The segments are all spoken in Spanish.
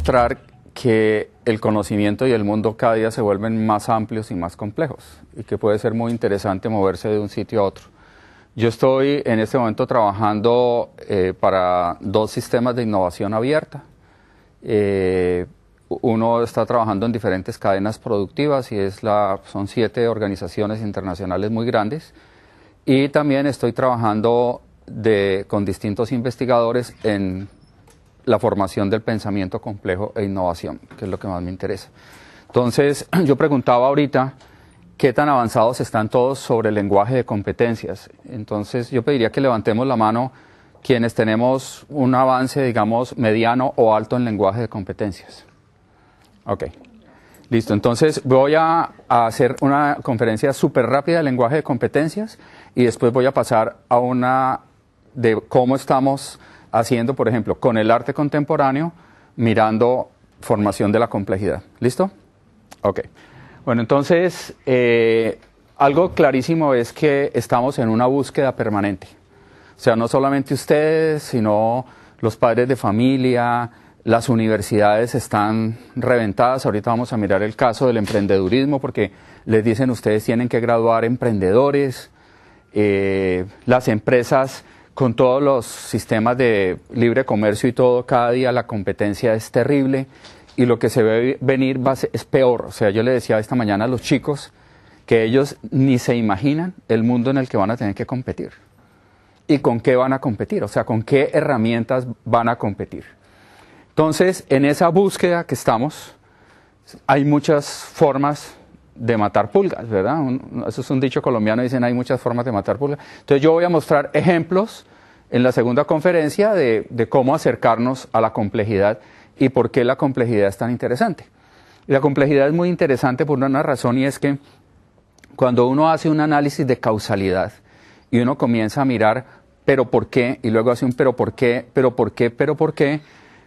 mostrar que el conocimiento y el mundo cada día se vuelven más amplios y más complejos y que puede ser muy interesante moverse de un sitio a otro. Yo estoy en este momento trabajando para dos sistemas de innovación abierta. Uno está trabajando en diferentes cadenas productivas y son 7 organizaciones internacionales muy grandes. Y también estoy trabajando con distintos investigadores en la formación del pensamiento complejo e innovación, que es lo que más me interesa. Entonces, yo preguntaba ahorita qué tan avanzados están todos sobre el lenguaje de competencias. Entonces, yo pediría que levantemos la mano quienes tenemos un avance, digamos, mediano o alto en lenguaje de competencias. Ok. Listo, entonces voy a hacer una conferencia súper rápida de lenguaje de competencias y después voy a pasar a una de cómo estamos haciendo, por ejemplo, con el arte contemporáneo, mirando formación de la complejidad. ¿Listo? Ok. Bueno, entonces, algo clarísimo es que estamos en una búsqueda permanente. O sea, no solamente ustedes, sino los padres de familia, las universidades están reventadas. Ahorita vamos a mirar el caso del emprendedurismo porque les dicen ustedes tienen que graduar emprendedores. Las empresas con todos los sistemas de libre comercio y todo, cada día la competencia es terrible y lo que se ve venir es peor. O sea, yo le decía esta mañana a los chicos que ellos ni se imaginan el mundo en el que van a tener que competir. ¿Y con qué van a competir? O sea, ¿con qué herramientas van a competir? Entonces, en esa búsqueda que estamos, hay muchas formas de matar pulgas, ¿verdad? Eso es un dicho colombiano, dicen hay muchas formas de matar pulgas. Entonces yo voy a mostrar ejemplos en la segunda conferencia de cómo acercarnos a la complejidad y por qué la complejidad es tan interesante. Y la complejidad es muy interesante por una razón y es que cuando uno hace un análisis de causalidad y uno comienza a mirar pero por qué y luego hace un pero por qué, pero por qué, pero por qué,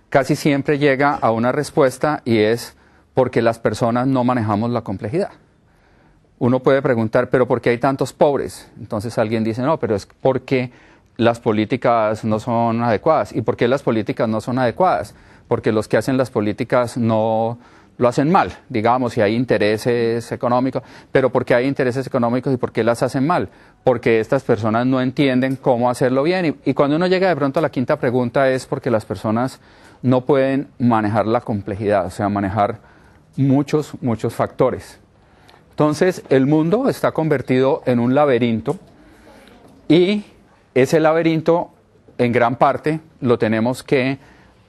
casi siempre llega a una respuesta y es porque las personas no manejamos la complejidad. Uno puede preguntar, ¿pero por qué hay tantos pobres? Entonces alguien dice, no, pero es porque las políticas no son adecuadas. ¿Y por qué las políticas no son adecuadas? Porque los que hacen las políticas no lo hacen mal, digamos, si hay intereses económicos. ¿Pero por qué hay intereses económicos y por qué las hacen mal? Porque estas personas no entienden cómo hacerlo bien. Y cuando uno llega de pronto a la quinta pregunta es porque las personas no pueden manejar la complejidad, o sea, manejar muchos factores. Entonces, el mundo está convertido en un laberinto y ese laberinto, en gran parte, lo tenemos que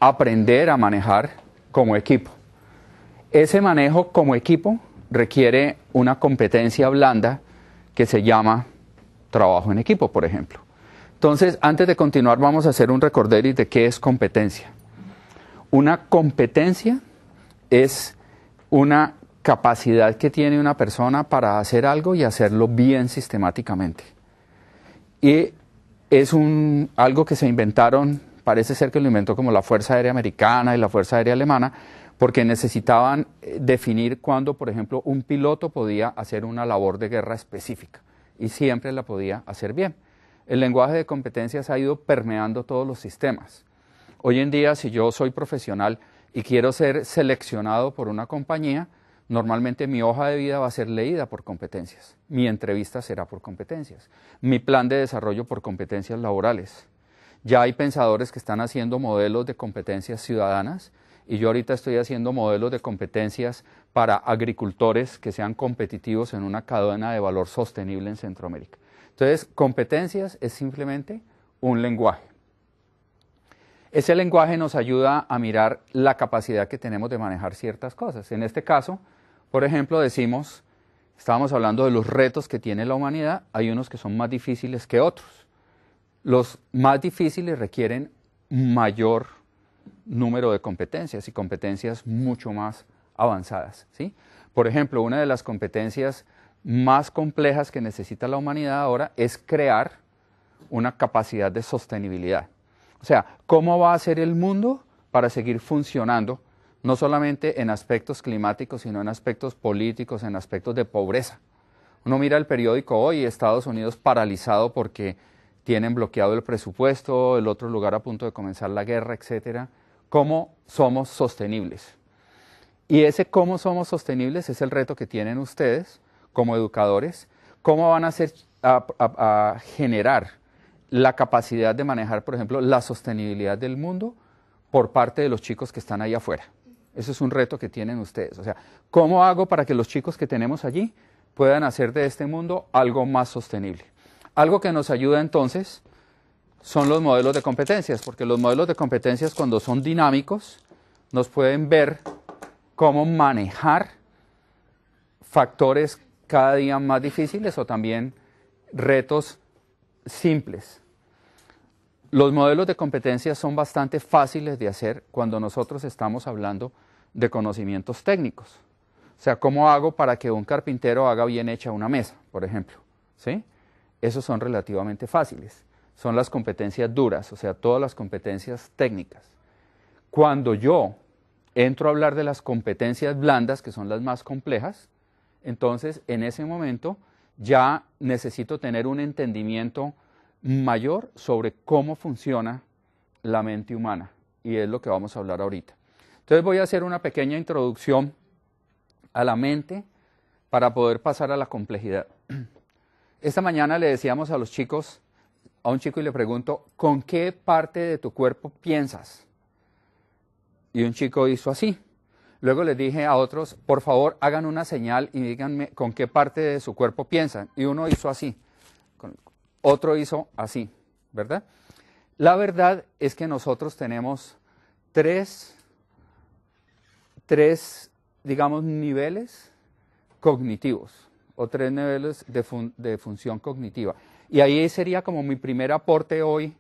aprender a manejar como equipo. Ese manejo como equipo requiere una competencia blanda que se llama trabajo en equipo, por ejemplo. Entonces, antes de continuar, vamos a hacer un recorderis de qué es competencia. Una competencia es una capacidad que tiene una persona para hacer algo y hacerlo bien sistemáticamente. Y es algo que se inventaron, parece ser que lo inventó como la Fuerza Aérea Americana y la Fuerza Aérea Alemana, porque necesitaban definir cuándo, por ejemplo, un piloto podía hacer una labor de guerra específica y siempre la podía hacer bien. El lenguaje de competencias ha ido permeando todos los sistemas. Hoy en día, si yo soy profesional y quiero ser seleccionado por una compañía, normalmente mi hoja de vida va a ser leída por competencias. Mi entrevista será por competencias. Mi plan de desarrollo por competencias laborales. Ya hay pensadores que están haciendo modelos de competencias ciudadanas y yo ahorita estoy haciendo modelos de competencias para agricultores que sean competitivos en una cadena de valor sostenible en Centroamérica. Entonces, competencias es simplemente un lenguaje. Ese lenguaje nos ayuda a mirar la capacidad que tenemos de manejar ciertas cosas. En este caso, por ejemplo, estábamos hablando de los retos que tiene la humanidad, hay unos que son más difíciles que otros. Los más difíciles requieren mayor número de competencias y competencias mucho más avanzadas, ¿sí? Por ejemplo, una de las competencias más complejas que necesita la humanidad ahora es crear una capacidad de sostenibilidad. O sea, ¿cómo va a ser el mundo para seguir funcionando, no solamente en aspectos climáticos, sino en aspectos políticos, en aspectos de pobreza? Uno mira el periódico hoy, Estados Unidos paralizado porque tienen bloqueado el presupuesto, el otro lugar a punto de comenzar la guerra, etcétera. cómo somos sostenibles. Y ese cómo somos sostenibles es el reto que tienen ustedes como educadores, cómo van a generar la capacidad de manejar, por ejemplo, la sostenibilidad del mundo por parte de los chicos que están ahí afuera. Eso es un reto que tienen ustedes. O sea, ¿cómo hago para que los chicos que tenemos allí puedan hacer de este mundo algo más sostenible? Algo que nos ayuda entonces son los modelos de competencias, porque los modelos de competencias, cuando son dinámicos, nos pueden ver cómo manejar factores cada día más difíciles o también retos simples. Los modelos de competencias son bastante fáciles de hacer cuando nosotros estamos hablando de conocimientos técnicos. O sea, ¿cómo hago para que un carpintero haga bien hecha una mesa, por ejemplo? ¿Sí? Esos son relativamente fáciles. Son las competencias duras, o sea, todas las competencias técnicas. Cuando yo entro a hablar de las competencias blandas, que son las más complejas, entonces en ese momento ya necesito tener un entendimiento mayor sobre cómo funciona la mente humana, y es lo que vamos a hablar ahorita. Entonces voy a hacer una pequeña introducción a la mente para poder pasar a la complejidad. Esta mañana le decíamos a los chicos, a un chico y le pregunto, ¿con qué parte de tu cuerpo piensas? Y un chico hizo así. Luego les dije a otros, por favor, hagan una señal y díganme con qué parte de su cuerpo piensan. Y uno hizo así, otro hizo así, ¿verdad? La verdad es que nosotros tenemos tres, digamos, niveles cognitivos, o tres niveles de función cognitiva. Y ahí sería como mi primer aporte hoy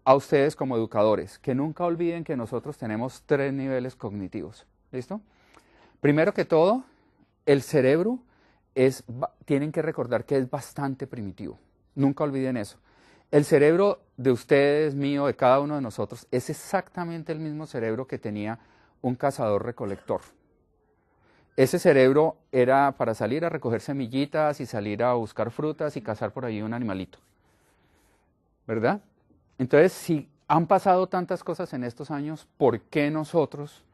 a ustedes como educadores, que nunca olviden que nosotros tenemos tres niveles cognitivos. ¿Listo? Primero que todo, el cerebro tienen que recordar que es bastante primitivo. Nunca olviden eso. El cerebro de ustedes, mío, de cada uno de nosotros, es exactamente el mismo cerebro que tenía un cazador-recolector. Ese cerebro era para salir a recoger semillitas y salir a buscar frutas y cazar por ahí un animalito. ¿Verdad? Entonces, si han pasado tantas cosas en estos años, ¿por qué nosotros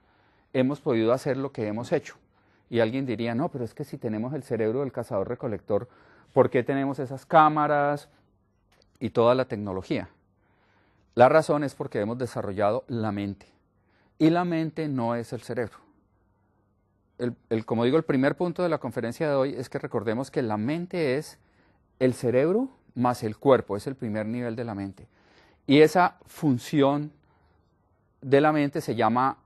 hemos podido hacer lo que hemos hecho? Y alguien diría, no, pero es que si tenemos el cerebro del cazador-recolector, ¿por qué tenemos esas cámaras y toda la tecnología? La razón es porque hemos desarrollado la mente. Y la mente no es el cerebro. Como digo, el primer punto de la conferencia de hoy es que recordemos que la mente es el cerebro más el cuerpo, es el primer nivel de la mente. Y esa función de la mente se llama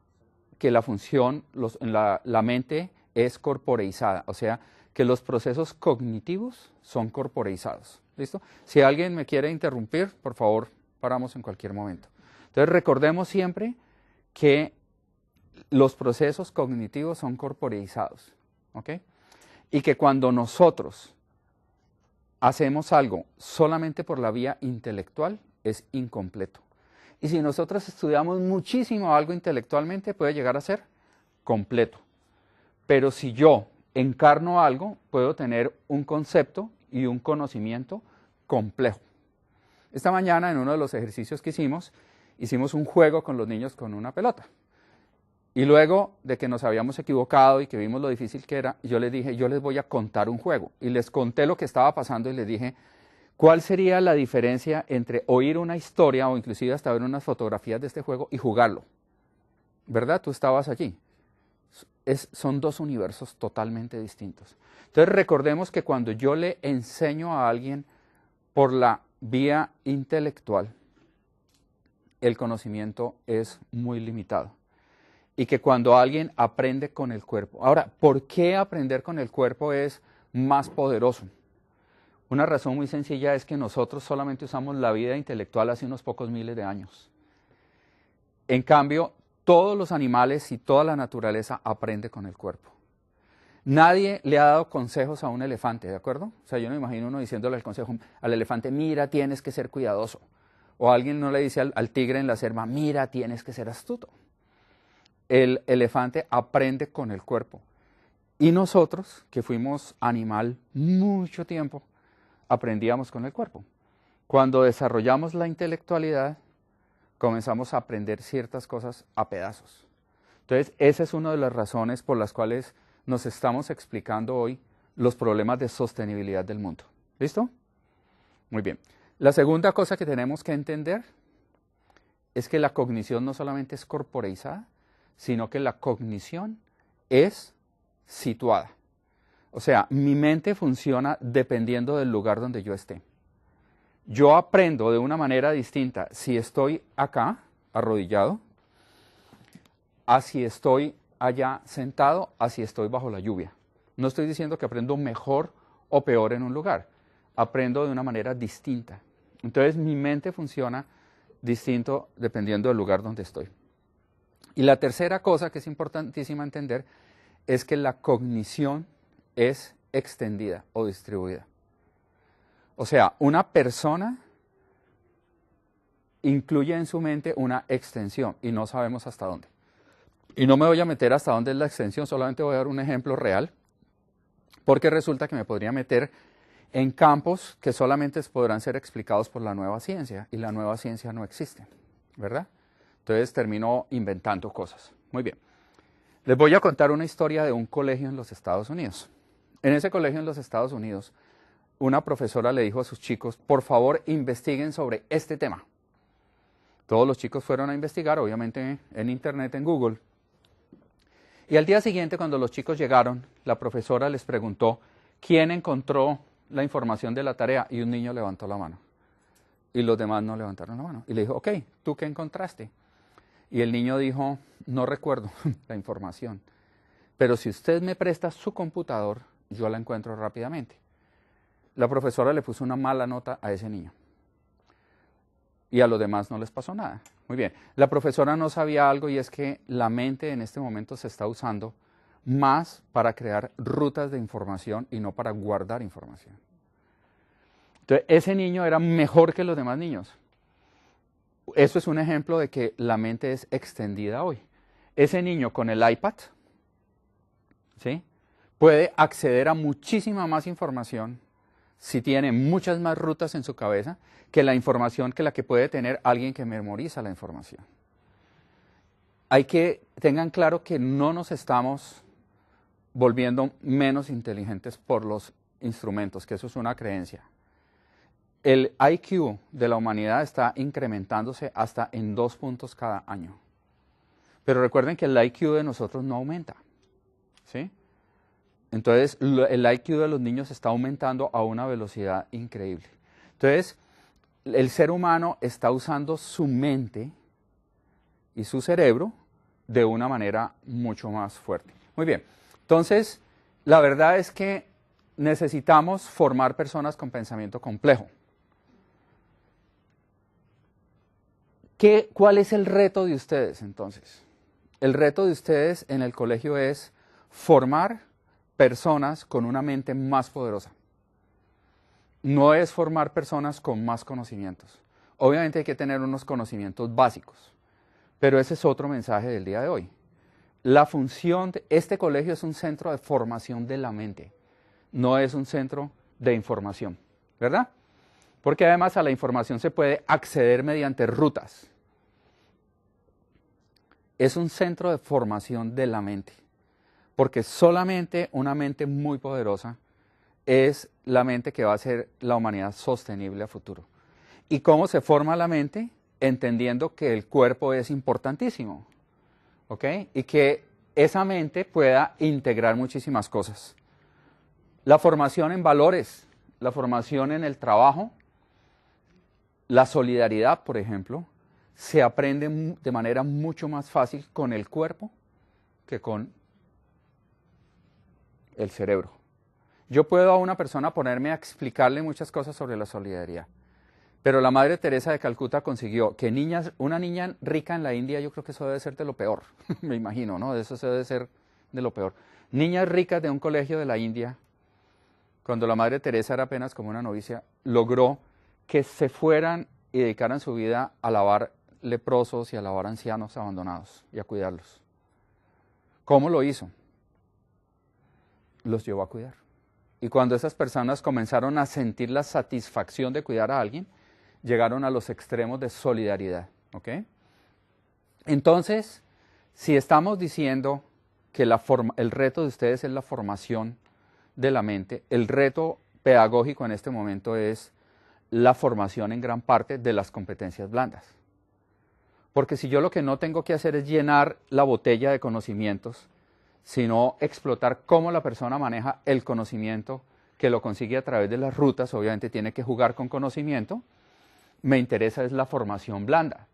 que la función, la mente es corporeizada, o sea, que los procesos cognitivos son corporeizados. ¿Listo? Si alguien me quiere interrumpir, por favor, paramos en cualquier momento. Entonces, recordemos siempre que los procesos cognitivos son corporeizados, ¿ok? Y que cuando nosotros hacemos algo solamente por la vía intelectual, es incompleto. Y si nosotros estudiamos muchísimo algo intelectualmente, puede llegar a ser completo. Pero si yo encarno algo, puedo tener un concepto y un conocimiento complejo. Esta mañana, en uno de los ejercicios que hicimos un juego con los niños con una pelota. Y luego de que nos habíamos equivocado y que vimos lo difícil que era, yo les dije, yo les voy a contar un juego. Y les conté lo que estaba pasando y les dije, ¿cuál sería la diferencia entre oír una historia o inclusive hasta ver unas fotografías de este juego y jugarlo? ¿Verdad? Tú estabas allí. Son dos universos totalmente distintos. Entonces recordemos que cuando yo le enseño a alguien por la vía intelectual, el conocimiento es muy limitado. Y que cuando alguien aprende con el cuerpo. Ahora, ¿por qué aprender con el cuerpo es más poderoso? Una razón muy sencilla es que nosotros solamente usamos la vida intelectual hace unos pocos miles de años. En cambio, todos los animales y toda la naturaleza aprende con el cuerpo. Nadie le ha dado consejos a un elefante, ¿de acuerdo? O sea, yo no me imagino uno diciéndole el consejo al elefante, mira, tienes que ser cuidadoso. O alguien no le dice al tigre en la selva, mira, tienes que ser astuto. El elefante aprende con el cuerpo. Y nosotros, que fuimos animal mucho tiempo, aprendíamos con el cuerpo. Cuando desarrollamos la intelectualidad, comenzamos a aprender ciertas cosas a pedazos. Entonces, esa es una de las razones por las cuales nos estamos explicando hoy los problemas de sostenibilidad del mundo. ¿Listo? Muy bien. La segunda cosa que tenemos que entender es que la cognición no solamente es corporeizada, sino que la cognición es situada. O sea, mi mente funciona dependiendo del lugar donde yo esté. Yo aprendo de una manera distinta si estoy acá, arrodillado, a si estoy allá sentado, a si estoy bajo la lluvia. No estoy diciendo que aprendo mejor o peor en un lugar. Aprendo de una manera distinta. Entonces mi mente funciona distinto dependiendo del lugar donde estoy. Y la tercera cosa que es importantísima entender es que la cognición es extendida o distribuida. O sea, una persona incluye en su mente una extensión y no sabemos hasta dónde. Y no me voy a meter hasta dónde es la extensión, solamente voy a dar un ejemplo real, porque resulta que me podría meter en campos que solamente podrán ser explicados por la nueva ciencia, y la nueva ciencia no existe, ¿verdad? Entonces termino inventando cosas. Muy bien. Les voy a contar una historia de un colegio en los Estados Unidos. En ese colegio en los Estados Unidos, una profesora le dijo a sus chicos, por favor, investiguen sobre este tema. Todos los chicos fueron a investigar, obviamente en internet, en Google. Y al día siguiente, cuando los chicos llegaron, la profesora les preguntó quién encontró la información de la tarea, y un niño levantó la mano. Y los demás no levantaron la mano. Y le dijo, ok, ¿tú qué encontraste? Y el niño dijo, no recuerdo la información, pero si usted me presta su computador, yo la encuentro rápidamente. La profesora le puso una mala nota a ese niño. Y a los demás no les pasó nada. Muy bien. La profesora no sabía algo, y es que la mente en este momento se está usando más para crear rutas de información y no para guardar información. Entonces, ese niño era mejor que los demás niños. Eso es un ejemplo de que la mente es extendida hoy. Ese niño con el iPad, ¿sí?, puede acceder a muchísima más información si tiene muchas más rutas en su cabeza que la información que la que puede tener alguien que memoriza la información. Tengan claro que no nos estamos volviendo menos inteligentes por los instrumentos, que eso es una creencia. El IQ de la humanidad está incrementándose hasta en 2 puntos cada año. Pero recuerden que el IQ de nosotros no aumenta, ¿sí? Entonces, el IQ de los niños está aumentando a una velocidad increíble. Entonces, el ser humano está usando su mente y su cerebro de una manera mucho más fuerte. Muy bien. Entonces, la verdad es que necesitamos formar personas con pensamiento complejo. ¿Cuál es el reto de ustedes entonces? El reto de ustedes en el colegio es formar personas con una mente más poderosa. No es formar personas con más conocimientos. Obviamente hay que tener unos conocimientos básicos, pero ese es otro mensaje del día de hoy. La función de este colegio es un centro de formación de la mente, no es un centro de información, ¿verdad? Porque además a la información se puede acceder mediante rutas. Es un centro de formación de la mente, porque solamente una mente muy poderosa es la mente que va a hacer la humanidad sostenible a futuro. ¿Y cómo se forma la mente? Entendiendo que el cuerpo es importantísimo, ¿ok? Y que esa mente pueda integrar muchísimas cosas. La formación en valores, la formación en el trabajo, la solidaridad, por ejemplo, se aprende de manera mucho más fácil con el cuerpo que con el cerebro. Yo puedo a una persona ponerme a explicarle muchas cosas sobre la solidaridad, pero la Madre Teresa de Calcuta consiguió que una niña rica en la India, yo creo que eso debe ser de lo peor, me imagino, ¿no? Eso debe ser de lo peor. Niñas ricas de un colegio de la India, cuando la Madre Teresa era apenas como una novicia, logró que se fueran y dedicaran su vida a lavar leprosos y a lavar ancianos abandonados y a cuidarlos. ¿Cómo lo hizo? Los llevó a cuidar. Y cuando esas personas comenzaron a sentir la satisfacción de cuidar a alguien, llegaron a los extremos de solidaridad, ¿ok? Entonces, si estamos diciendo que el reto de ustedes es la formación de la mente, el reto pedagógico en este momento es la formación en gran parte de las competencias blandas. Porque si yo lo que no tengo que hacer es llenar la botella de conocimientos, sino explotar cómo la persona maneja el conocimiento, que lo consigue a través de las rutas, obviamente tiene que jugar con conocimiento, me interesa es la formación blanda.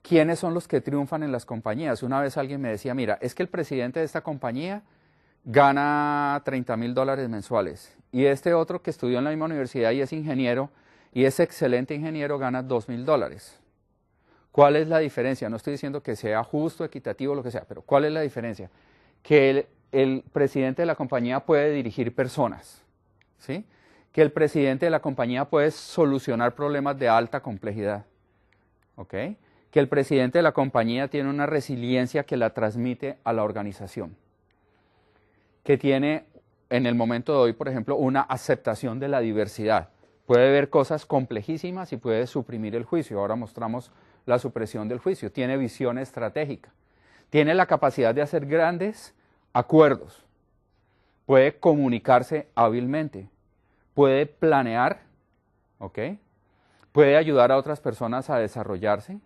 ¿Quiénes son los que triunfan en las compañías? Una vez alguien me decía, mira, es que el presidente de esta compañía gana $30,000 mensuales y este otro que estudió en la misma universidad y es ingeniero y es excelente ingeniero gana $2,000. ¿Cuál es la diferencia? No estoy diciendo que sea justo, equitativo, lo que sea, pero ¿cuál es la diferencia? Que el presidente de la compañía puede dirigir personas, ¿sí? Que el presidente de la compañía puede solucionar problemas de alta complejidad, ¿ok? Que el presidente de la compañía tiene una resiliencia que la transmite a la organización, que tiene en el momento de hoy, por ejemplo, una aceptación de la diversidad. Puede ver cosas complejísimas y puede suprimir el juicio. Ahora mostramos la supresión del juicio. Tiene visión estratégica. Tiene la capacidad de hacer grandes acuerdos. Puede comunicarse hábilmente. Puede planear, ¿ok? Puede ayudar a otras personas a desarrollarse.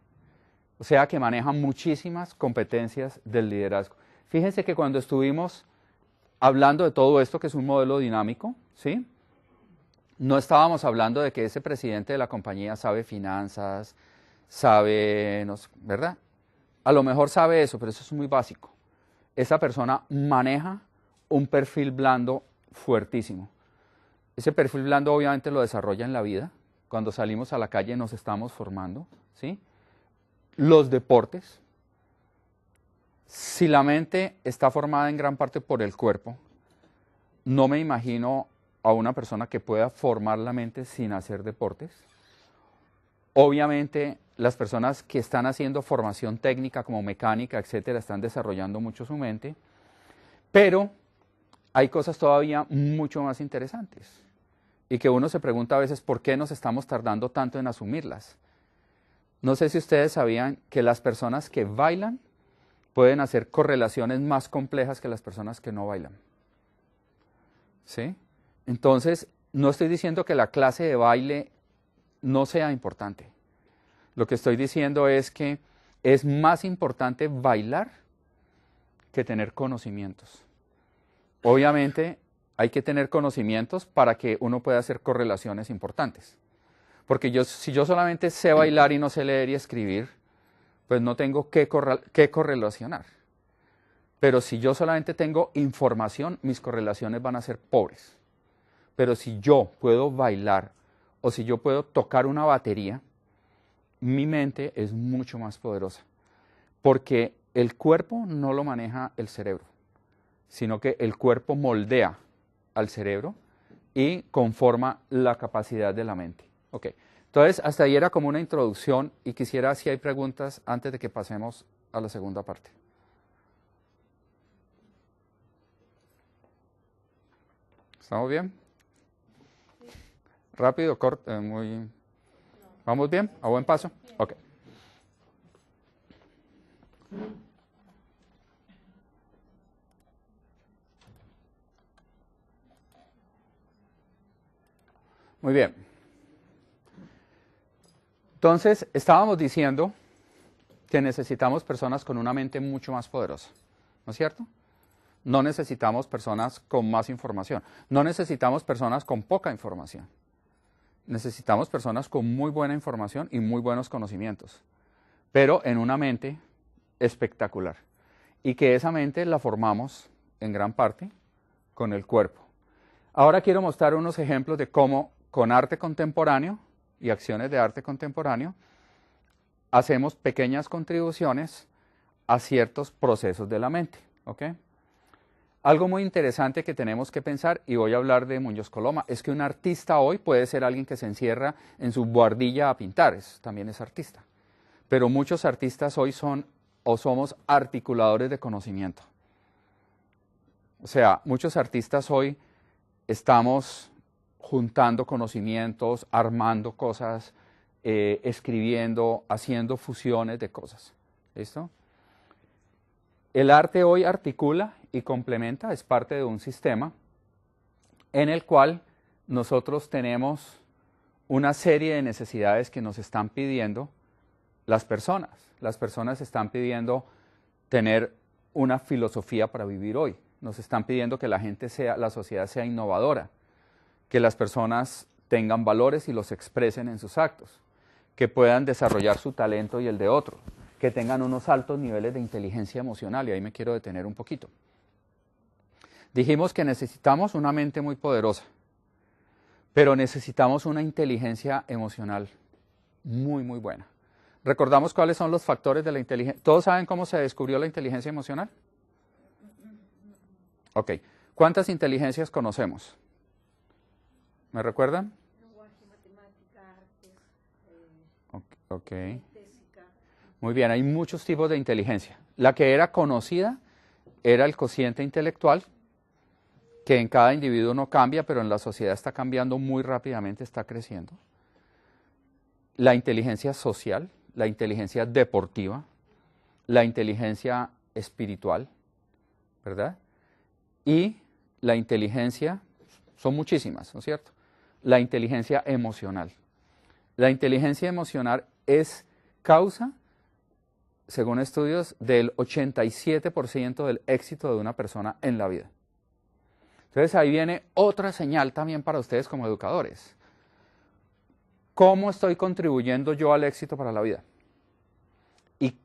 O sea que maneja muchísimas competencias del liderazgo. Fíjense que cuando estuvimos hablando de todo esto, que es un modelo dinámico, ¿sí? No estábamos hablando de que ese presidente de la compañía sabe finanzas, sabe, no sé, ¿verdad? A lo mejor sabe eso, pero eso es muy básico. Esa persona maneja un perfil blando fuertísimo. Ese perfil blando obviamente lo desarrolla en la vida. Cuando salimos a la calle nos estamos formando, ¿sí? Los deportes. Si la mente está formada en gran parte por el cuerpo, no me imagino a una persona que pueda formar la mente sin hacer deportes. Obviamente, las personas que están haciendo formación técnica como mecánica, etcétera, están desarrollando mucho su mente, pero hay cosas todavía mucho más interesantes y que uno se pregunta a veces por qué nos estamos tardando tanto en asumirlas. No sé si ustedes sabían que las personas que bailan pueden hacer correlaciones más complejas que las personas que no bailan. ¿Sí? Entonces, no estoy diciendo que la clase de baile no sea importante. Lo que estoy diciendo es que es más importante bailar que tener conocimientos. Obviamente, hay que tener conocimientos para que uno pueda hacer correlaciones importantes. Porque si yo solamente sé bailar y no sé leer y escribir, pues no tengo qué correlacionar. Pero si yo solamente tengo información, mis correlaciones van a ser pobres. Pero si yo puedo bailar o si yo puedo tocar una batería, mi mente es mucho más poderosa. Porque el cuerpo no lo maneja el cerebro, sino que el cuerpo moldea al cerebro y conforma la capacidad de la mente. Ok, entonces hasta ahí era como una introducción y quisiera si hay preguntas antes de que pasemos a la segunda parte. ¿Estamos bien? Rápido, corto, muy... ¿Vamos bien? ¿A buen paso? Ok. Muy bien. Entonces, estábamos diciendo que necesitamos personas con una mente mucho más poderosa, ¿no es cierto? No necesitamos personas con más información, no necesitamos personas con poca información. Necesitamos personas con muy buena información y muy buenos conocimientos, pero en una mente espectacular. Y que esa mente la formamos en gran parte con el cuerpo. Ahora quiero mostrar unos ejemplos de cómo con arte contemporáneo y acciones de arte contemporáneo hacemos pequeñas contribuciones a ciertos procesos de la mente. ¿Ok? Algo muy interesante que tenemos que pensar, y voy a hablar de Muñoz Coloma, es que un artista hoy puede ser alguien que se encierra en su buhardilla a pintar, también es artista. Pero muchos artistas hoy son o somos articuladores de conocimiento. O sea, muchos artistas hoy estamos juntando conocimientos, armando cosas, escribiendo, haciendo fusiones de cosas. ¿Listo? El arte hoy articula y complementa, es parte de un sistema en el cual nosotros tenemos una serie de necesidades que nos están pidiendo las personas. Las personas están pidiendo tener una filosofía para vivir hoy. Nos están pidiendo que la sociedad sea innovadora, que las personas tengan valores y los expresen en sus actos, que puedan desarrollar su talento y el de otro, que tengan unos altos niveles de inteligencia emocional, y ahí me quiero detener un poquito. Dijimos que necesitamos una mente muy poderosa, pero necesitamos una inteligencia emocional muy, muy buena. ¿Recordamos cuáles son los factores de la inteligencia? ¿Todos saben cómo se descubrió la inteligencia emocional? Ok. ¿Cuántas inteligencias conocemos? ¿Me recuerdan? Lenguaje, matemática, artes, Ok. física. Muy bien, hay muchos tipos de inteligencia. La que era conocida era el cociente intelectual, que en cada individuo no cambia, pero en la sociedad está cambiando muy rápidamente, está creciendo. La inteligencia social, la inteligencia deportiva, la inteligencia espiritual, ¿verdad? Y la inteligencia, son muchísimas, ¿no es cierto? La inteligencia emocional. La inteligencia emocional es causa, según estudios, del 87% del éxito de una persona en la vida. Entonces ahí viene otra señal también para ustedes como educadores. ¿Cómo estoy contribuyendo yo al éxito para la vida? ¿Y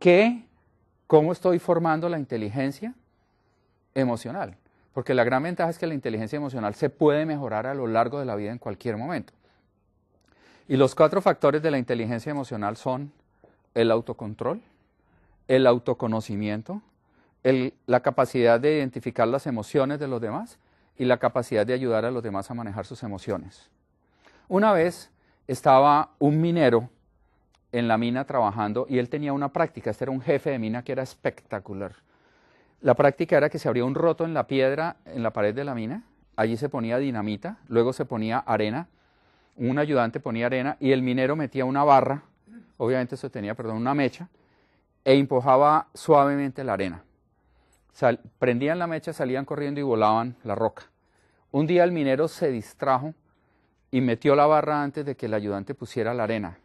cómo estoy formando la inteligencia emocional? Porque la gran ventaja es que la inteligencia emocional se puede mejorar a lo largo de la vida en cualquier momento. Y los 4 factores de la inteligencia emocional son el autocontrol, el autoconocimiento, la capacidad de identificar las emociones de los demás y la capacidad de ayudar a los demás a manejar sus emociones. Una vez estaba un minero en la mina trabajando y él tenía una práctica, este era un jefe de mina que era espectacular. La práctica era que se abría un roto en la piedra, en la pared de la mina, allí se ponía dinamita, luego se ponía arena, un ayudante ponía arena y el minero metía una barra, obviamente eso tenía, una mecha, e empujaba suavemente la arena. Prendían la mecha, salían corriendo y volaban la roca. Un día el minero se distrajo y metió la barra antes de que el ayudante pusiera la arena.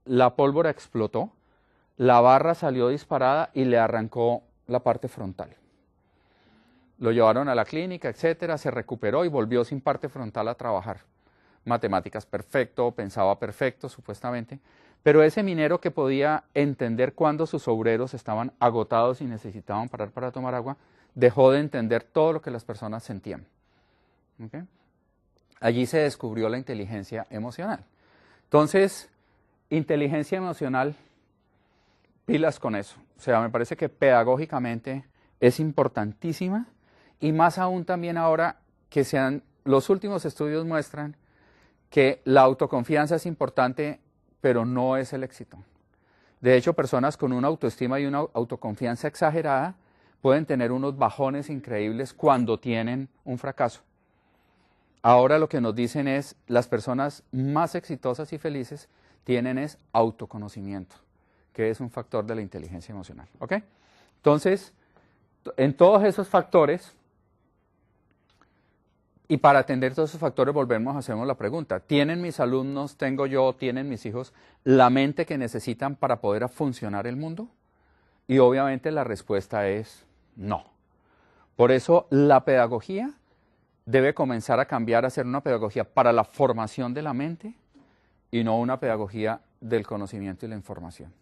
La pólvora explotó, la barra salió disparada y le arrancó la parte frontal. Lo llevaron a la clínica, etcétera, se recuperó y volvió sin parte frontal a trabajar. Matemáticas perfecto, pensaba perfecto, supuestamente. Pero ese minero que podía entender cuándo sus obreros estaban agotados y necesitaban parar para tomar agua, dejó de entender todo lo que las personas sentían. ¿Okay? Allí se descubrió la inteligencia emocional. Entonces, inteligencia emocional, pilas con eso. O sea, me parece que pedagógicamente es importantísima y más aún también ahora que los últimos estudios muestran que la autoconfianza es importante, pero no es el éxito. De hecho, personas con una autoestima y una autoconfianza exagerada pueden tener unos bajones increíbles cuando tienen un fracaso. Ahora lo que nos dicen es, las personas más exitosas y felices tienen es autoconocimiento, que es un factor de la inteligencia emocional. ¿Ok? Entonces, en todos esos factores, y para atender todos esos factores volvemos a hacernos la pregunta, ¿tienen mis alumnos, tengo yo, tienen mis hijos la mente que necesitan para poder funcionar el mundo? Y obviamente la respuesta es no. Por eso la pedagogía debe comenzar a cambiar a ser una pedagogía para la formación de la mente y no una pedagogía del conocimiento y la información.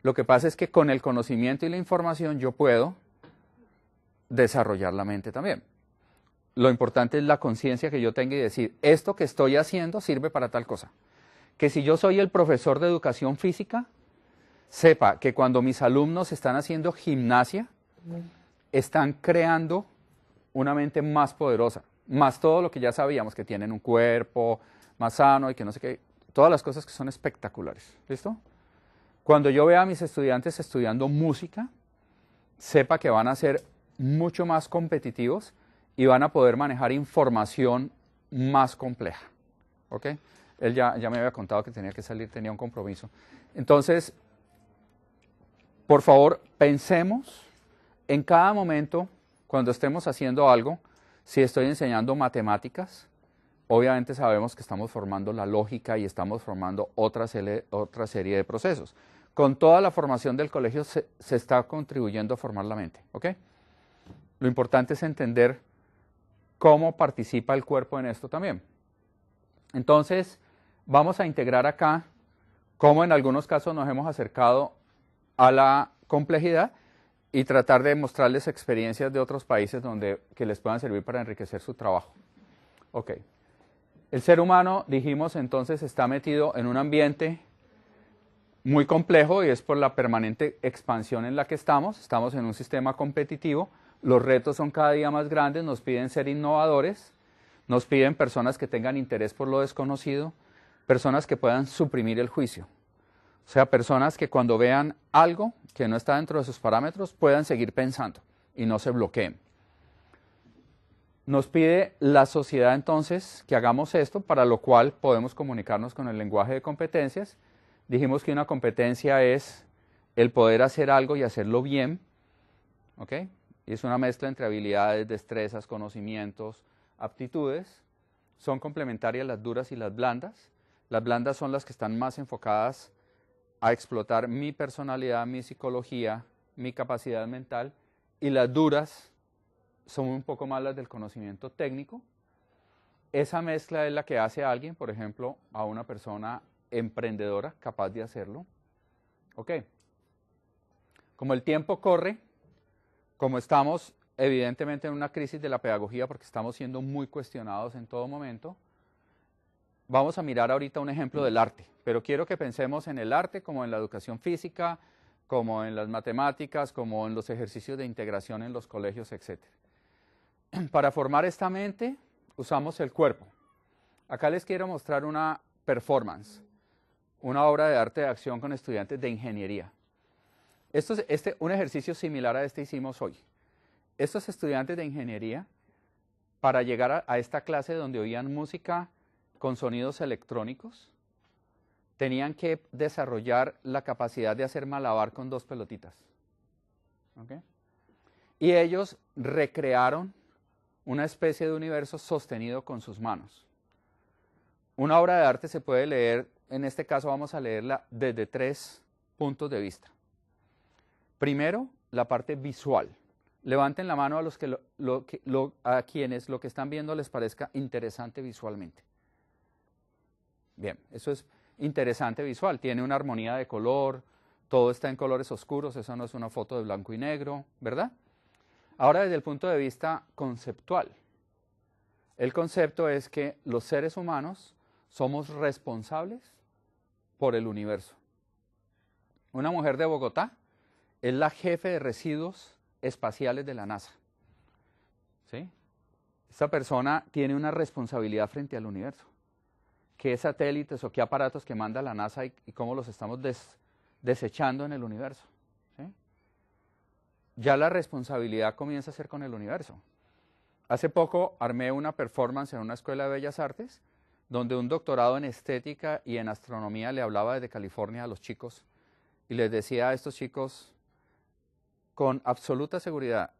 Lo que pasa es que con el conocimiento y la información yo puedo desarrollar la mente también. Lo importante es la conciencia que yo tenga y decir, esto que estoy haciendo sirve para tal cosa. Que si yo soy el profesor de educación física, sepa que cuando mis alumnos están haciendo gimnasia, están creando una mente más poderosa, más todo lo que ya sabíamos, que tienen un cuerpo más sano y que no sé qué, todas las cosas que son espectaculares. ¿Listo? Cuando yo vea a mis estudiantes estudiando música, sepa que van a ser mucho más competitivos y van a poder manejar información más compleja. ¿Ok? Él ya me había contado que tenía que salir, tenía un compromiso. Entonces, por favor, pensemos en cada momento, cuando estemos haciendo algo, si estoy enseñando matemáticas, obviamente sabemos que estamos formando la lógica y estamos formando otra serie de procesos. Con toda la formación del colegio se está contribuyendo a formar la mente, ¿ok? Lo importante es entender cómo participa el cuerpo en esto también. Entonces, vamos a integrar acá cómo en algunos casos nos hemos acercado a la complejidad y tratar de mostrarles experiencias de otros países que les puedan servir para enriquecer su trabajo. Ok. El ser humano, dijimos entonces, está metido en un ambiente muy complejo y es por la permanente expansión en la que estamos en un sistema competitivo, los retos son cada día más grandes, nos piden ser innovadores, nos piden personas que tengan interés por lo desconocido, personas que puedan suprimir el juicio, o sea, personas que cuando vean algo que no está dentro de sus parámetros puedan seguir pensando y no se bloqueen. Nos pide la sociedad entonces que hagamos esto, para lo cual podemos comunicarnos con el lenguaje de competencias. Dijimos que una competencia es el poder hacer algo y hacerlo bien, ¿ok? Y es una mezcla entre habilidades, destrezas, conocimientos, aptitudes. Son complementarias las duras y las blandas. Las blandas son las que están más enfocadas a explotar mi personalidad, mi psicología, mi capacidad mental, y las duras son un poco más las del conocimiento técnico. Esa mezcla es la que hace a alguien, por ejemplo, a una persona emprendedora, capaz de hacerlo. Ok. Como el tiempo corre, como estamos evidentemente en una crisis de la pedagogía porque estamos siendo muy cuestionados en todo momento, vamos a mirar ahorita un ejemplo del arte, pero quiero que pensemos en el arte como en la educación física, como en las matemáticas, como en los ejercicios de integración en los colegios, etc. Para formar esta mente usamos el cuerpo. Acá les quiero mostrar una performance, una obra de arte de acción con estudiantes de ingeniería. Un ejercicio similar a este hicimos hoy. Estos estudiantes de ingeniería, para llegar a esta clase donde oían música con sonidos electrónicos, tenían que desarrollar la capacidad de hacer malabar con 2 pelotitas. ¿Okay? Y ellos recrearon una especie de universo sostenido con sus manos. Una obra de arte se puede leer, en este caso vamos a leerla desde 3 puntos de vista. Primero, la parte visual. Levanten la mano a quienes lo que están viendo les parezca interesante visualmente. Bien, eso es interesante visual, tiene una armonía de color, todo está en colores oscuros, eso no es una foto de blanco y negro, ¿verdad? Ahora desde el punto de vista conceptual, el concepto es que los seres humanos somos responsables por el universo. Una mujer de Bogotá es la jefe de residuos espaciales de la NASA. ¿Sí? Esta persona tiene una responsabilidad frente al universo. ¿Qué satélites o qué aparatos que manda la NASA y cómo los estamos desechando en el universo? ¿Sí? Ya la responsabilidad comienza a ser con el universo. Hace poco armé una performance en una escuela de bellas artes donde un doctorado en estética y en astronomía le hablaba desde California a los chicos y les decía a estos chicos, con absoluta seguridad,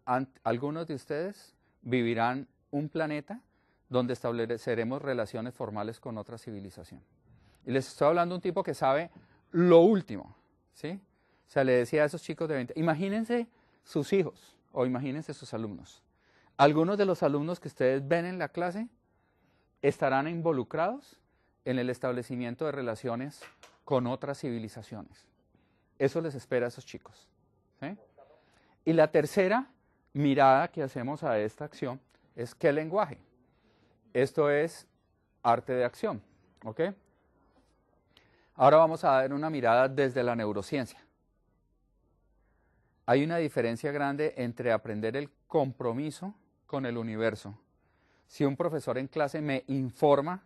algunos de ustedes vivirán un planeta donde estableceremos relaciones formales con otra civilización. Y les estoy hablando de un tipo que sabe lo último, ¿sí? O sea, le decía a esos chicos de 20, imagínense sus hijos o imagínense sus alumnos. Algunos de los alumnos que ustedes ven en la clase estarán involucrados en el establecimiento de relaciones con otras civilizaciones. Eso les espera a esos chicos, ¿sí? Y la tercera mirada que hacemos a esta acción es ¿qué lenguaje? Esto es arte de acción, ¿ok? Ahora vamos a dar una mirada desde la neurociencia. Hay una diferencia grande entre aprender el compromiso con el universo. Si un profesor en clase me informa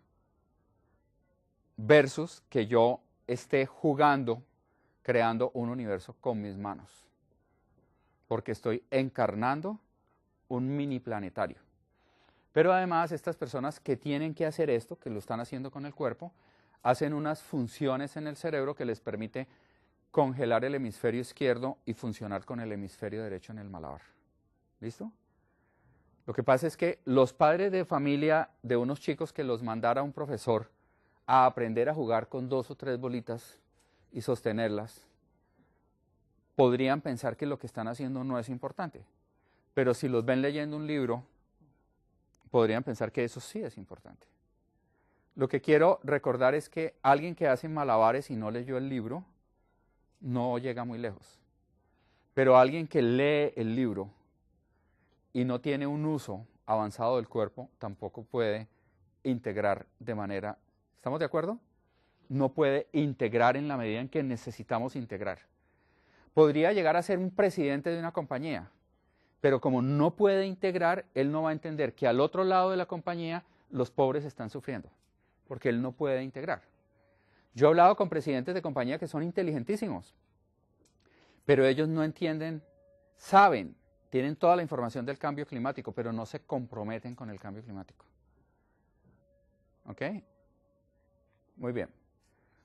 versus que yo esté jugando, creando un universo con mis manos. Porque estoy encarnando un mini planetario. Pero además estas personas que tienen que hacer esto, que lo están haciendo con el cuerpo, hacen unas funciones en el cerebro que les permite congelar el hemisferio izquierdo y funcionar con el hemisferio derecho en el malabar. ¿Listo? Lo que pasa es que los padres de familia de unos chicos que los mandara un profesor a aprender a jugar con 2 o 3 bolitas y sostenerlas, podrían pensar que lo que están haciendo no es importante. Pero si los ven leyendo un libro, podrían pensar que eso sí es importante. Lo que quiero recordar es que alguien que hace malabares y no leyó el libro, no llega muy lejos. Pero alguien que lee el libro y no tiene un uso avanzado del cuerpo, tampoco puede integrar de manera... ¿Estamos de acuerdo? No puede integrar en la medida en que necesitamos integrar. Podría llegar a ser un presidente de una compañía, pero como no puede integrar, él no va a entender que al otro lado de la compañía los pobres están sufriendo, porque él no puede integrar. Yo he hablado con presidentes de compañía que son inteligentísimos, pero ellos no entienden, saben, tienen toda la información del cambio climático, pero no se comprometen con el cambio climático. ¿Ok? Muy bien.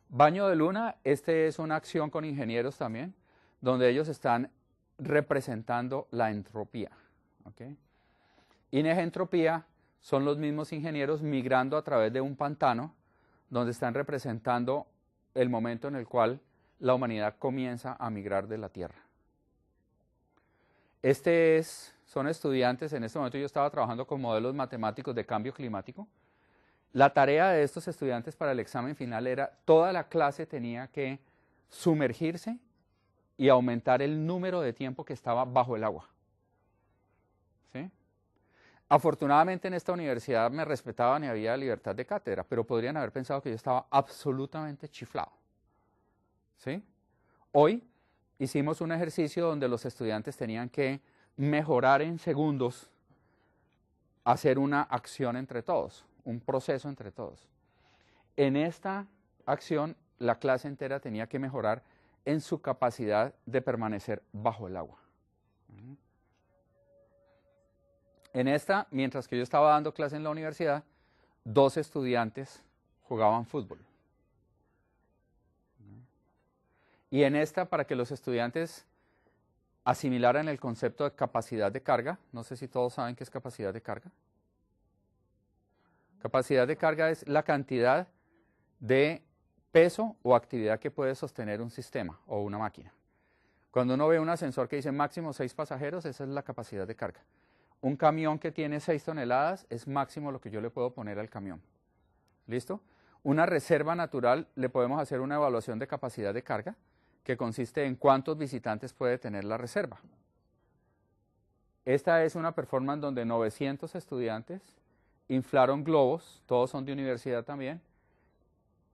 Baño de luna, este es una acción con ingenieros también, donde ellos están representando la entropía. ¿Okay? Inegentropía son los mismos ingenieros migrando a través de un pantano, donde están representando el momento en el cual la humanidad comienza a migrar de la Tierra. Son estudiantes, en este momento yo estaba trabajando con modelos matemáticos de cambio climático. La tarea de estos estudiantes para el examen final era, toda la clase tenía que sumergirse y aumentar el número de tiempo que estaba bajo el agua. ¿Sí? Afortunadamente en esta universidad me respetaban y había libertad de cátedra, pero podrían haber pensado que yo estaba absolutamente chiflado. ¿Sí? Hoy hicimos un ejercicio donde los estudiantes tenían que mejorar en segundos, hacer una acción entre todos, un proceso entre todos. En esta acción, la clase entera tenía que mejorar en su capacidad de permanecer bajo el agua. En esta, mientras que yo estaba dando clase en la universidad, 2 estudiantes jugaban fútbol. Y en esta, para que los estudiantes asimilaran el concepto de capacidad de carga, no sé si todos saben qué es capacidad de carga. Capacidad de carga es la cantidad de peso o actividad que puede sostener un sistema o una máquina. Cuando uno ve un ascensor que dice máximo 6 pasajeros, esa es la capacidad de carga. Un camión que tiene 6 toneladas es máximo lo que yo le puedo poner al camión. ¿Listo? Una reserva natural, le podemos hacer una evaluación de capacidad de carga, que consiste en cuántos visitantes puede tener la reserva. Esta es una performance donde 900 estudiantes inflaron globos, todos son de universidad también,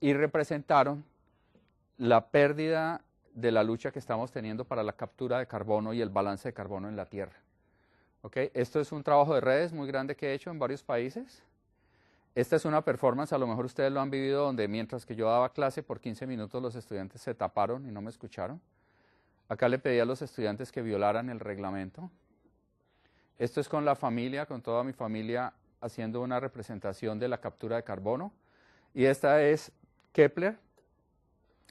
y representaron la pérdida de la lucha que estamos teniendo para la captura de carbono y el balance de carbono en la Tierra. ¿Okay? Esto es un trabajo de redes muy grande que he hecho en varios países. Esta es una performance, a lo mejor ustedes lo han vivido, donde mientras que yo daba clase por 15 minutos los estudiantes se taparon y no me escucharon. Acá le pedí a los estudiantes que violaran el reglamento. Esto es con la familia, con toda mi familia, haciendo una representación de la captura de carbono. Y esta es Kepler,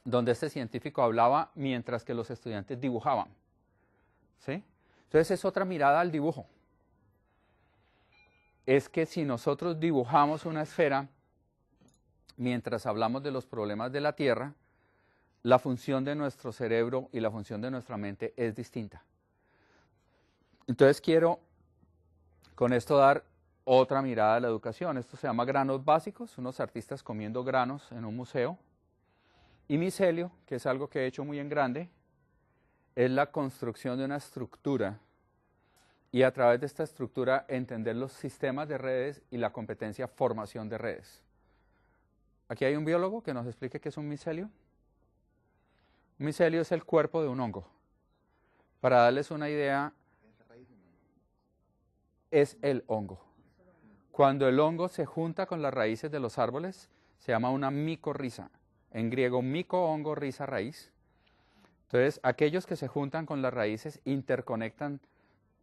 donde este científico hablaba mientras que los estudiantes dibujaban. ¿Sí? Entonces es otra mirada al dibujo. Es que si nosotros dibujamos una esfera mientras hablamos de los problemas de la Tierra, la función de nuestro cerebro y la función de nuestra mente es distinta. Entonces quiero con esto dar otra mirada a la educación. Esto se llama granos básicos, unos artistas comiendo granos en un museo. Y micelio, que es algo que he hecho muy en grande, es la construcción de una estructura y a través de esta estructura entender los sistemas de redes y la competencia formación de redes. Aquí hay un biólogo que nos explique qué es un micelio. Un micelio es el cuerpo de un hongo. Para darles una idea, es el hongo. Cuando el hongo se junta con las raíces de los árboles, se llama una micorriza. En griego, mico, hongo, risa, raíz. Entonces, aquellos que se juntan con las raíces interconectan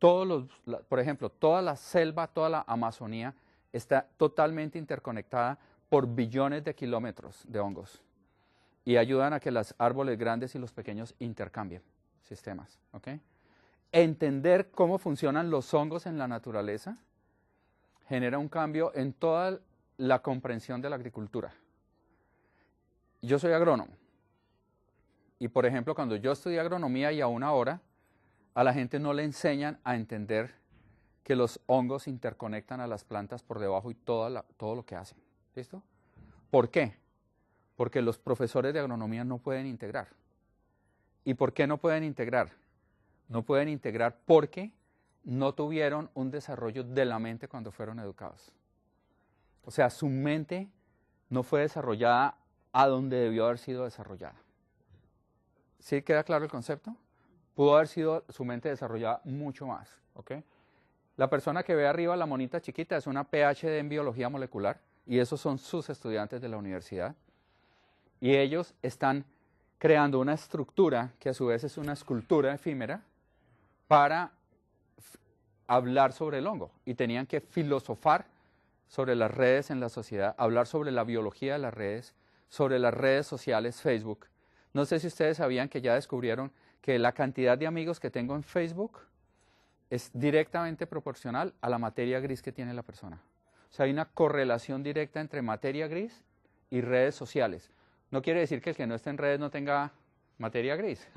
por ejemplo, toda la selva, toda la Amazonía está totalmente interconectada por billones de kilómetros de hongos y ayudan a que los árboles grandes y los pequeños intercambien sistemas. ¿Ok? Entender cómo funcionan los hongos en la naturaleza genera un cambio en toda la comprensión de la agricultura. Yo soy agrónomo y, por ejemplo, cuando yo estudié agronomía y aún ahora, a la gente no le enseñan a entender que los hongos interconectan a las plantas por debajo y todo lo que hacen. ¿Listo? ¿Por qué? Porque los profesores de agronomía no pueden integrar. ¿Y por qué no pueden integrar? No pueden integrar porque no tuvieron un desarrollo de la mente cuando fueron educados. O sea, su mente no fue desarrollada a donde debió haber sido desarrollada. ¿Sí queda claro el concepto? Pudo haber sido su mente desarrollada mucho más. ¿Ok? La persona que ve arriba, la monita chiquita, es una PhD en biología molecular y esos son sus estudiantes de la universidad. Y ellos están creando una estructura que a su vez es una escultura efímera para hablar sobre el hongo. Y tenían que filosofar sobre las redes en la sociedad, hablar sobre la biología de las redes, sobre las redes sociales, Facebook. No sé si ustedes sabían que ya descubrieron que la cantidad de amigos que tengo en Facebook es directamente proporcional a la materia gris que tiene la persona. O sea, hay una correlación directa entre materia gris y redes sociales. No quiere decir que el que no esté en redes no tenga materia gris.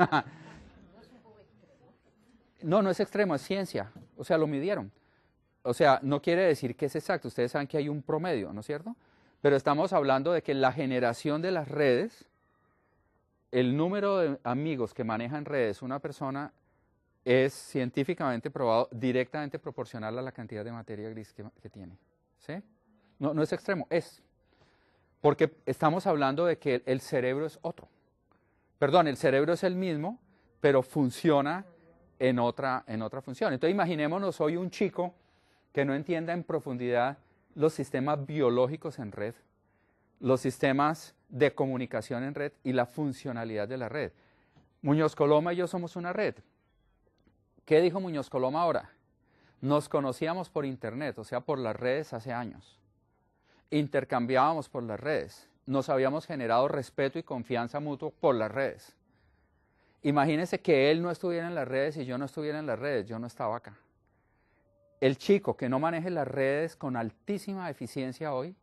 No, no es extremo, es ciencia. O sea, lo midieron. O sea, no quiere decir que es exacto. Ustedes saben que hay un promedio, ¿no es cierto? Pero estamos hablando de que la generación de las redes, el número de amigos que manejan redes una persona es científicamente probado directamente proporcional a la cantidad de materia gris que tiene. ¿Sí? No, no es extremo, es. Porque estamos hablando de que el cerebro es otro. Perdón, el cerebro es el mismo, pero funciona en otra función. Entonces imaginémonos hoy un chico que no entienda en profundidad los sistemas biológicos en red, los sistemas de comunicación en red y la funcionalidad de la red. Muñoz Coloma y yo somos una red. ¿Qué dijo Muñoz Coloma ahora? Nos conocíamos por internet, o sea, por las redes hace años. Intercambiábamos por las redes. Nos habíamos generado respeto y confianza mutuo por las redes. Imagínense que él no estuviera en las redes y yo no estuviera en las redes, yo no estaba acá. El chico que no maneje las redes con altísima eficiencia hoy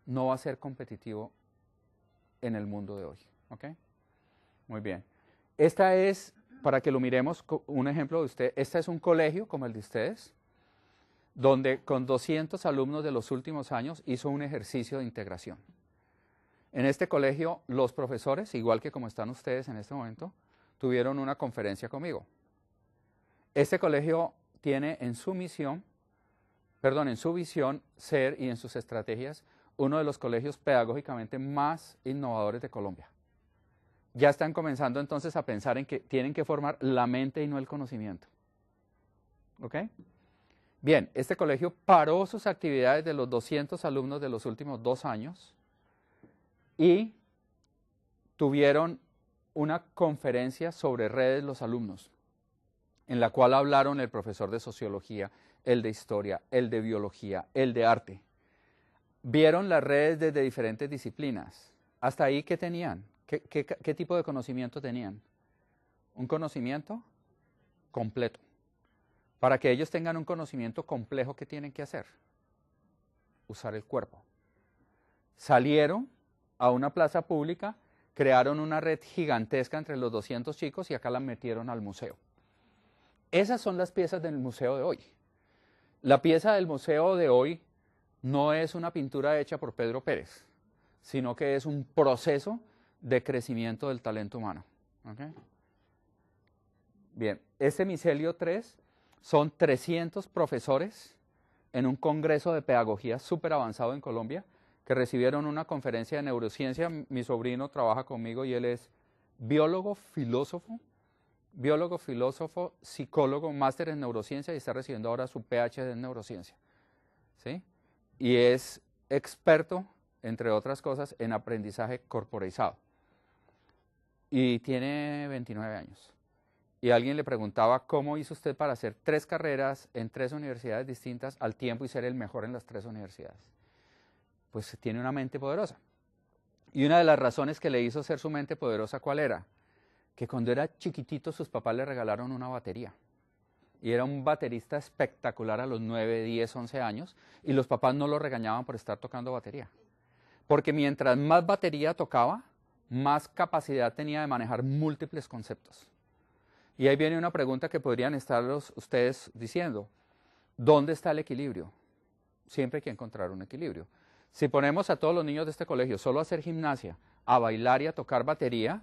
no va a ser competitivo en el mundo de hoy. ¿Ok? Muy bien. Esta es, para que lo miremos, un ejemplo de usted. Este es un colegio como el de ustedes, donde con 200 alumnos de los últimos años hizo un ejercicio de integración. En este colegio, los profesores, igual que como están ustedes en este momento, tuvieron una conferencia conmigo. Este colegio tiene en su visión ser y en sus estrategias uno de los colegios pedagógicamente más innovadores de Colombia. Ya están comenzando entonces a pensar en que tienen que formar la mente y no el conocimiento. ¿Ok? Bien, este colegio paró sus actividades de los 200 alumnos de los últimos 2 años y tuvieron una conferencia sobre redes los alumnos, en la cual hablaron el profesor de sociología, el de historia, el de biología, el de arte. Vieron las redes desde diferentes disciplinas. ¿Hasta ahí qué tenían? ¿Qué tipo de conocimiento tenían? Un conocimiento completo. Para que ellos tengan un conocimiento complejo, ¿qué tienen que hacer? Usar el cuerpo. Salieron a una plaza pública, crearon una red gigantesca entre los 200 chicos y acá la metieron al museo. Esas son las piezas del museo de hoy. La pieza del museo de hoy no es una pintura hecha por Pedro Pérez, sino que es un proceso de crecimiento del talento humano. ¿Okay? Bien, este micelio 3 son 300 profesores en un congreso de pedagogía súper avanzado en Colombia que recibieron una conferencia de neurociencia. Mi sobrino trabaja conmigo y él es biólogo, filósofo, psicólogo, máster en neurociencia y está recibiendo ahora su PhD en neurociencia. ¿Sí? Y es experto, entre otras cosas, en aprendizaje corporizado. Y tiene 29 años. Y alguien le preguntaba, ¿cómo hizo usted para hacer 3 carreras en 3 universidades distintas al tiempo y ser el mejor en las 3 universidades? pues tiene una mente poderosa. Y una de las razones que le hizo ser su mente poderosa, ¿cuál era? Que cuando era chiquitito sus papás le regalaron una batería. Y era un baterista espectacular a los 9, 10, 11 años, y los papás no lo regañaban por estar tocando batería. Porque mientras más batería tocaba, más capacidad tenía de manejar múltiples conceptos. Y ahí viene una pregunta que podrían estar ustedes diciendo. ¿Dónde está el equilibrio? Siempre hay que encontrar un equilibrio. Si ponemos a todos los niños de este colegio solo a hacer gimnasia, a bailar y a tocar batería,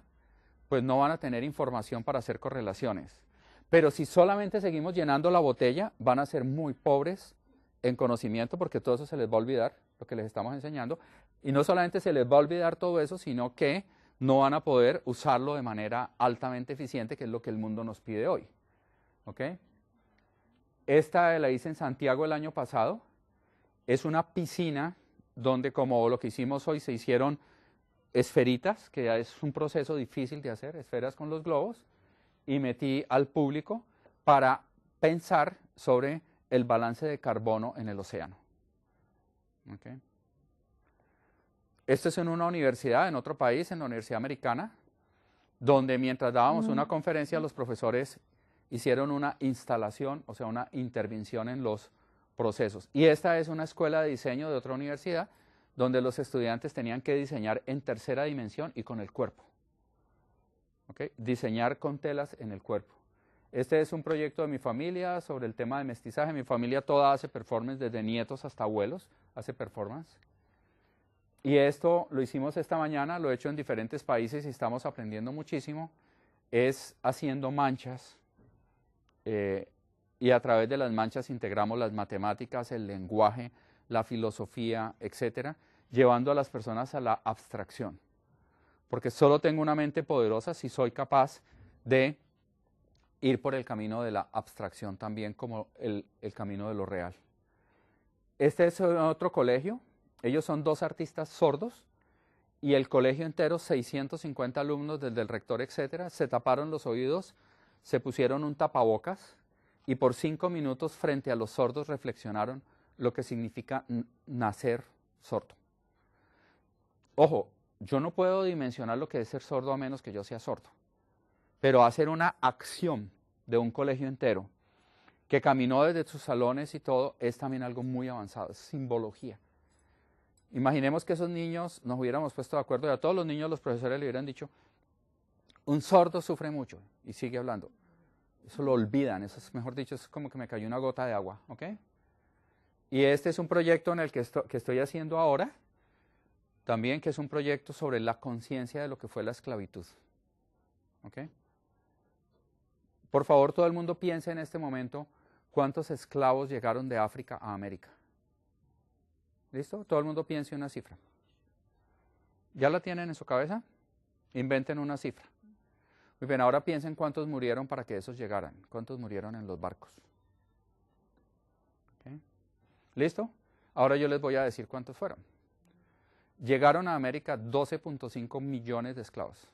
pues no van a tener información para hacer correlaciones. Pero si solamente seguimos llenando la botella, van a ser muy pobres en conocimiento porque todo eso se les va a olvidar, lo que les estamos enseñando. Y no solamente se les va a olvidar todo eso, sino que no van a poder usarlo de manera altamente eficiente, que es lo que el mundo nos pide hoy. ¿Ok? Esta la hice en Santiago el año pasado. Es una piscina donde, como lo que hicimos hoy, se hicieron esferitas, que ya es un proceso difícil de hacer, esferas con los globos, y metí al público para pensar sobre el balance de carbono en el océano. ¿Okay? Esto es en una universidad, en otro país, en la Universidad Americana, donde mientras dábamos una conferencia, los profesores hicieron una instalación, o sea, una intervención en los procesos. Y esta es una escuela de diseño de otra universidad, donde los estudiantes tenían que diseñar en tercera dimensión y con el cuerpo. ¿Okay? Diseñar con telas en el cuerpo. Este es un proyecto de mi familia sobre el tema de mestizaje. Mi familia toda hace performance, desde nietos hasta abuelos, hace performance. Y esto lo hicimos esta mañana, lo he hecho en diferentes países y estamos aprendiendo muchísimo. Es haciendo manchas y a través de las manchas integramos las matemáticas, el lenguaje, la filosofía, etcétera, llevando a las personas a la abstracción. Porque solo tengo una mente poderosa si soy capaz de ir por el camino de la abstracción también como el camino de lo real. Este es otro colegio. Ellos son 2 artistas sordos y el colegio entero, 650 alumnos, desde el rector, etcétera, se taparon los oídos, se pusieron un tapabocas y por 5 minutos frente a los sordos reflexionaron lo que significa nacer sordo. Ojo, yo no puedo dimensionar lo que es ser sordo a menos que yo sea sordo, pero hacer una acción de un colegio entero que caminó desde sus salones y todo es también algo muy avanzado, es simbología. Imaginemos que esos niños nos hubiéramos puesto de acuerdo y a todos los niños los profesores le hubieran dicho, un sordo sufre mucho y sigue hablando. Eso lo olvidan, eso es, mejor dicho, es como que me cayó una gota de agua, ¿ok? Y este es un proyecto en el que estoy haciendo ahora, también que es un proyecto sobre la conciencia de lo que fue la esclavitud, ¿ok? Por favor, todo el mundo piense en este momento cuántos esclavos llegaron de África a América. ¿Listo? Todo el mundo piense una cifra. ¿Ya la tienen en su cabeza? Inventen una cifra. Muy bien, ahora piensen cuántos murieron para que esos llegaran. ¿Cuántos murieron en los barcos? ¿Okay? ¿Listo? Ahora yo les voy a decir cuántos fueron. Llegaron a América 12.5 millones de esclavos.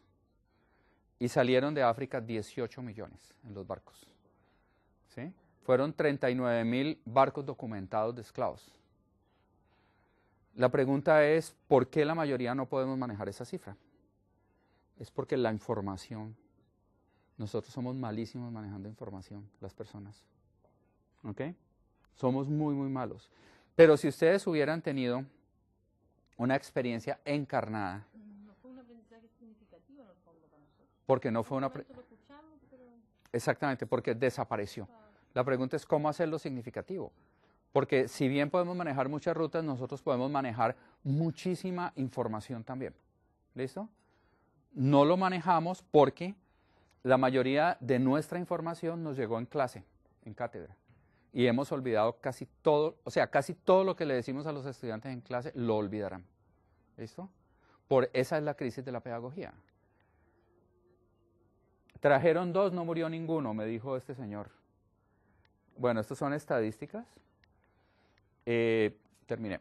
Y salieron de África 18 millones en los barcos. ¿Sí? Fueron 39.000 barcos documentados de esclavos. La pregunta es, ¿por qué la mayoría no podemos manejar esa cifra? Es porque la información, nosotros somos malísimos manejando información, las personas. ¿Ok? Somos muy, muy malos. Pero si ustedes hubieran tenido una experiencia encarnada, No fue un aprendizaje significativo en el fondo para nosotros. porque no fue una... Lo escuchamos, pero... Exactamente, porque desapareció. La pregunta es cómo hacerlo significativo. Porque si bien podemos manejar muchas rutas, nosotros podemos manejar muchísima información también. ¿Listo? No lo manejamos porque la mayoría de nuestra información nos llegó en clase, en cátedra. Y hemos olvidado casi todo, o sea, casi todo lo que le decimos a los estudiantes en clase lo olvidarán. ¿Listo? Esa es la crisis de la pedagogía. Trajeron 2, no murió ninguno, me dijo este señor. Bueno, estas son estadísticas. Terminé.